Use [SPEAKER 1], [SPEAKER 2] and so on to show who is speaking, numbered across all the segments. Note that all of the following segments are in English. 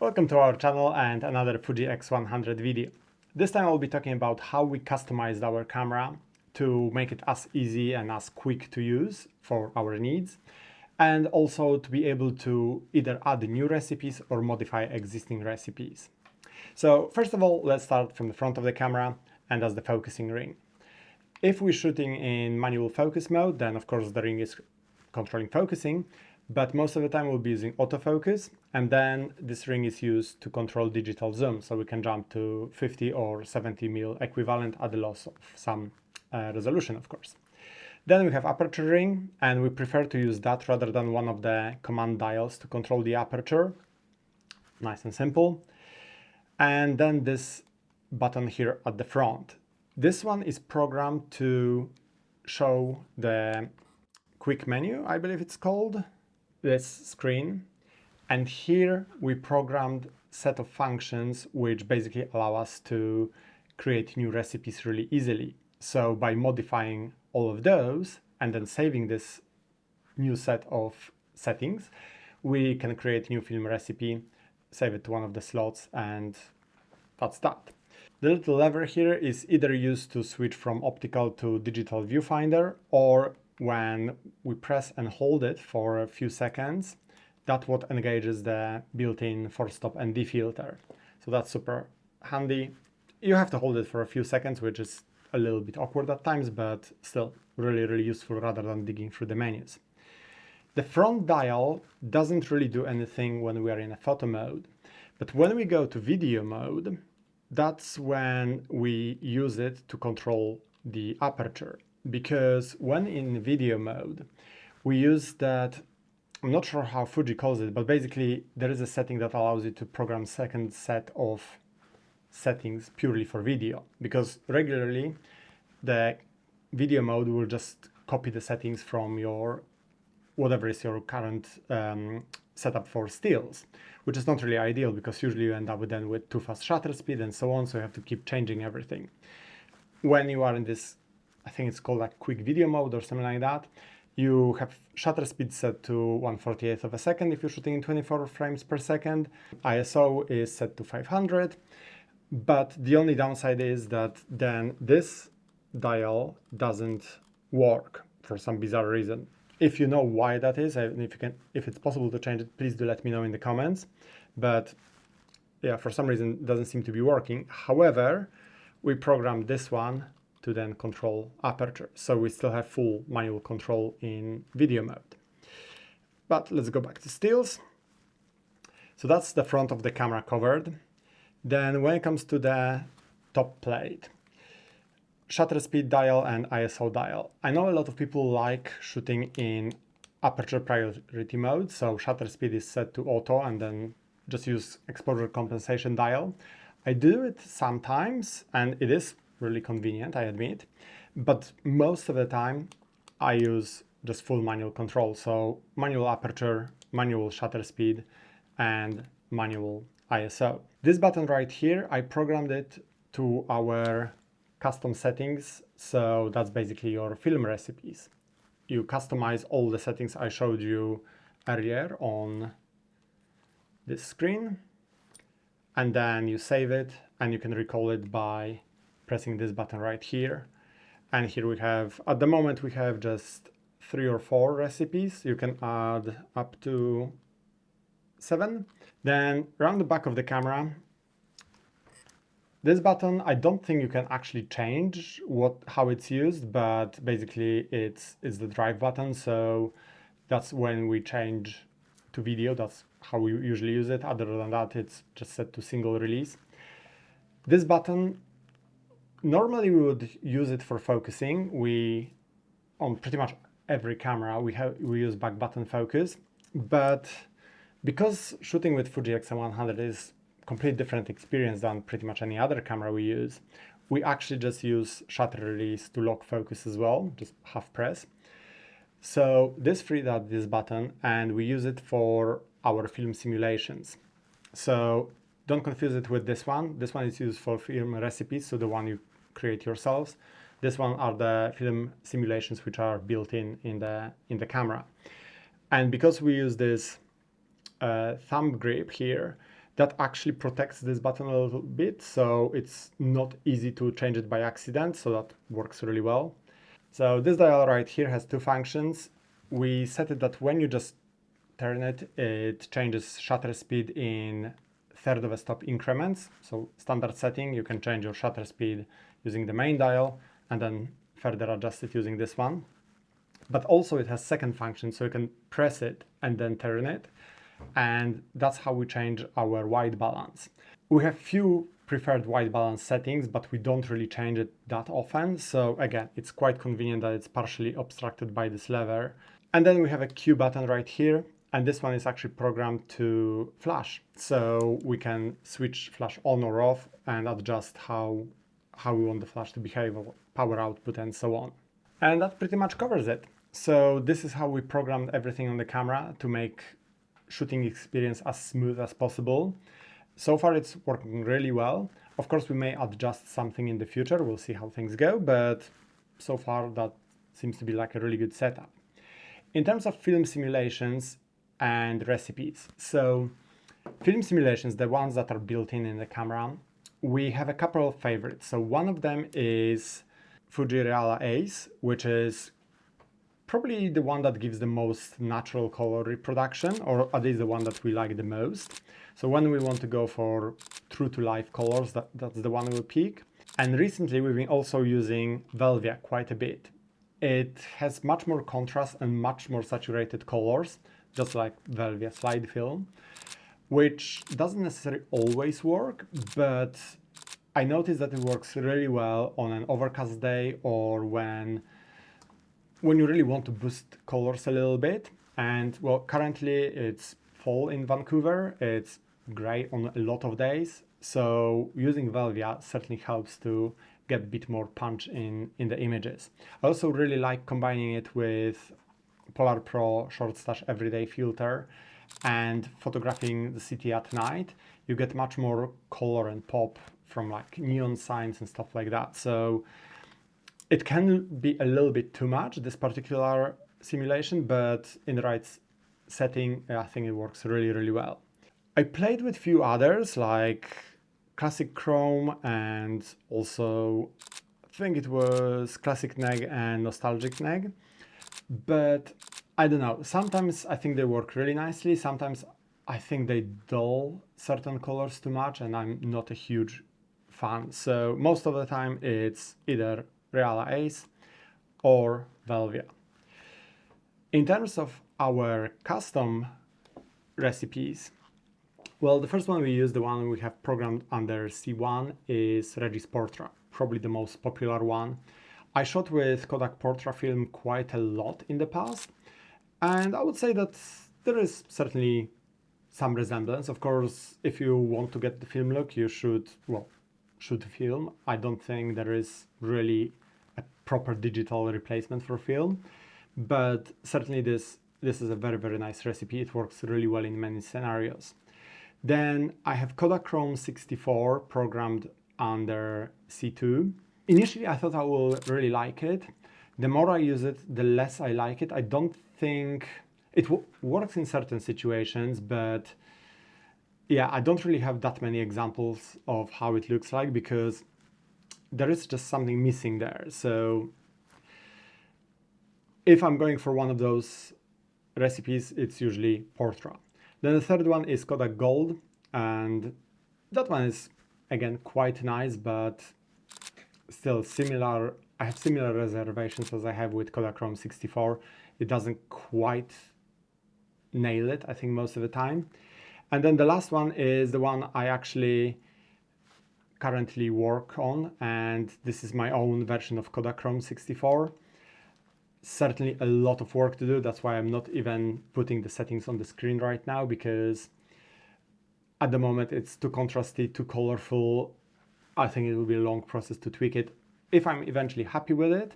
[SPEAKER 1] Welcome to our channel and another Fuji X100 video. This time I'll be talking about how we customized our camera to make it as easy and as quick to use for our needs, and also to be able to either add new recipes or modify existing recipes. So first of all, let's start from the front of the camera, and that's the focusing ring. If we're shooting in manual focus mode, then of course the ring is controlling focusing, but most of the time we'll be using autofocus, and then this ring is used to control digital zoom, so we can jump to 50 or 70 mil equivalent at the loss of some resolution, of course. Then we have aperture ring, and we prefer to use that rather than one of the command dials to control the aperture. Nice and simple. And then this button here at the front. This one is programmed to show the quick menu, I believe it's called, this screen. And here we programmed set of functions which basically allow us to create new recipes really easily. So by modifying all of those and then saving this new set of settings, we can create new film recipe, save it to one of the slots, and that's that. The little lever here is either used to switch from optical to digital viewfinder, or when we press and hold it for a few seconds, that's what engages the built-in force stop ND filter. So that's super handy. You have to hold it for a few seconds, which is a little bit awkward at times, but still really useful rather than digging through the menus. The front dial doesn't really do anything when we are in a photo mode, but when we go to video mode, that's when we use it to control the aperture. Because when in video mode, we use that, I'm not sure how Fuji calls it, but basically there is a setting that allows you to program second set of settings purely for video. Because regularly the video mode will just copy the settings from your, whatever is your current setup for stills, which is not really ideal because usually you end up with too fast shutter speed and so on, so you have to keep changing everything. When you are in this, I think it's called like quick video mode or something like that, you have shutter speed set to 1/48 of a second if you're shooting in 24 frames per second. ISO is set to 500, but the only downside is that then this dial doesn't work for some bizarre reason. If you know why that is, and if it's possible to change it, please do let me know in the comments. But yeah, for some reason it doesn't seem to be working. However, we programmed this one to then control aperture, so we still have full manual control in video mode. But let's go back to stills. So that's the front of the camera covered. Then when it comes to the top plate, shutter speed dial and ISO dial. I know a lot of people like shooting in aperture priority mode, so shutter speed is set to auto and then just use exposure compensation dial. I do it sometimes and it is really convenient, I admit, but most of the time I use just full manual control, so manual aperture, manual shutter speed, and manual ISO. This button right here, I programmed it to our custom settings, so that's basically your film recipes. You customize all the settings I showed you earlier on this screen, and then you save it, and you can recall it by pressing this button right here. And here we have, at the moment we have just 3 or 4 recipes. You can add up to 7. Then around the back of the camera, this button, I don't think you can actually change how it's used, but basically it's the drive button, so that's when we change to video, that's how we usually use it. Other than that, it's just set to single release. This button, normally we would use it for focusing. On pretty much every camera, we use back button focus, but because shooting with Fuji X100 is completely different experience than pretty much any other camera we use, we actually just use shutter release to lock focus as well, just half press. So this freed up this button and we use it for our film simulations. So don't confuse it with this one. This one is used for film recipes, so the one you create yourselves. This one are the film simulations which are built in the camera. And because we use this thumb grip here, That actually protects this button a little bit, so it's not easy to change it by accident, so that works really well. So this dial right here has two functions. We set it that when you just turn it, it changes shutter speed in third of a stop increments. So standard setting, you can change your shutter speed using the main dial and then further adjust it using this one. But also it has second function, so you can press it and then turn it. And that's how we change our white balance. We have few preferred white balance settings, but we don't really change it that often. So again, it's quite convenient that it's partially obstructed by this lever. And then we have a Q button right here. And this one is actually programmed to flash. So we can switch flash on or off and adjust how we want the flash to behave, power output and so on. And that pretty much covers it. So this is how we programmed everything on the camera to make shooting experience as smooth as possible. So far it's working really well. Of course, we may adjust something in the future. We'll see how things go, but so far that seems to be like a really good setup. In terms of film simulations and recipes. So film simulations, the ones that are built in the camera, we have a couple of favorites. So one of them is Fuji Reala Ace, which is probably the one that gives the most natural color reproduction, or at least the one that we like the most. So when we want to go for true to life colors, that's the one we'll pick. And recently we've been also using Velvia quite a bit. It has much more contrast and much more saturated colors, just like Velvia slide film, which doesn't necessarily always work, but I noticed that it works really well on an overcast day or when you really want to boost colors a little bit. And well, currently it's fall in Vancouver. It's gray on a lot of days. So using Velvia certainly helps to get a bit more punch in the images. I also really like combining it with Polar Pro Short Stash Everyday filter and photographing the city at night. You get much more color and pop from like neon signs and stuff like that. So it can be a little bit too much, this particular simulation, but in the right setting, I think it works really, really well. I played with few others like Classic Chrome and also I think it was Classic Neg and Nostalgic Neg, but I don't know, sometimes I think they work really nicely, sometimes I think they dull certain colors too much and I'm not a huge fan. So most of the time it's either Reala Ace or Velvia. In terms of our custom recipes, well, the first one we use, the one we have programmed under C1, is Regis Portra, probably the most popular one. I shot with Kodak Portra film quite a lot in the past, and I would say that there is certainly some resemblance. Of course, if you want to get the film look, you should, well, shoot film. I don't think there is really a proper digital replacement for film, but certainly this is a very, very nice recipe. It works really well in many scenarios. Then I have Kodachrome 64 programmed under C2. Initially, I thought I will really like it. The more I use it, the less I like it. I don't think it works in certain situations, but yeah, I don't really have that many examples of how it looks like because there is just something missing there. So if I'm going for one of those recipes, it's usually Portra. Then the third one is Kodak Gold, and that one is again quite nice, but still similar. I have similar reservations as I have with Kodachrome 64. It doesn't quite nail it, I think, most of the time. And then the last one is the one I actually currently work on, and this is my own version of Kodachrome 64. Certainly a lot of work to do. That's why I'm not even putting the settings on the screen right now, because at the moment it's too contrasty, too colorful. I think it will be a long process to tweak it. If I'm eventually happy with it,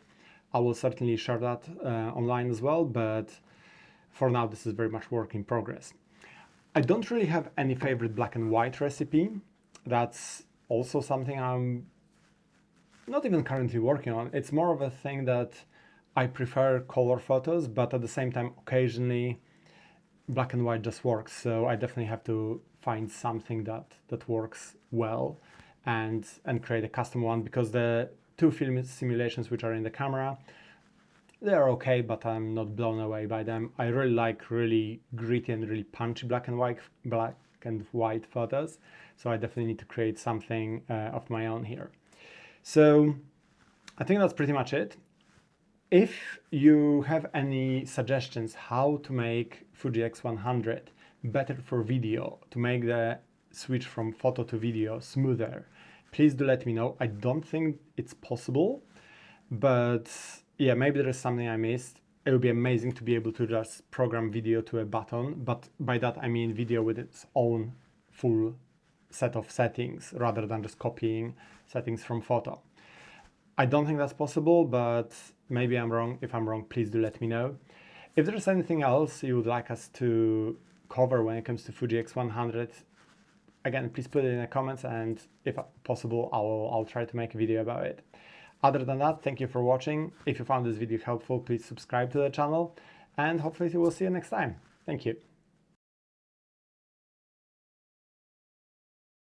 [SPEAKER 1] I will certainly share that online as well, but for now this is very much work in progress. I don't really have any favorite black and white recipe. That's also something I'm not even currently working on. It's more of a thing that I prefer color photos, but at the same time, occasionally black and white just works. So I definitely have to find something that works well and create a custom one, because the two film simulations which are in the camera, they're okay, but I'm not blown away by them. I really like really gritty and really punchy black and white photos. So I definitely need to create something of my own here. So I think that's pretty much it. If you have any suggestions how to make Fuji X100 better for video, to make the switch from photo to video smoother, please do let me know. I don't think it's possible, but yeah, maybe there is something I missed. It would be amazing to be able to just program video to a button, but by that I mean video with its own full set of settings rather than just copying settings from photo. I don't think that's possible, but maybe I'm wrong. If I'm wrong, please do let me know. If there's anything else you would like us to cover when it comes to Fuji X100, again, please put it in the comments, and if possible, I'll try to make a video about it. Other than that, thank you for watching. If you found this video helpful, please subscribe to the channel, and hopefully we'll see you next time. Thank you.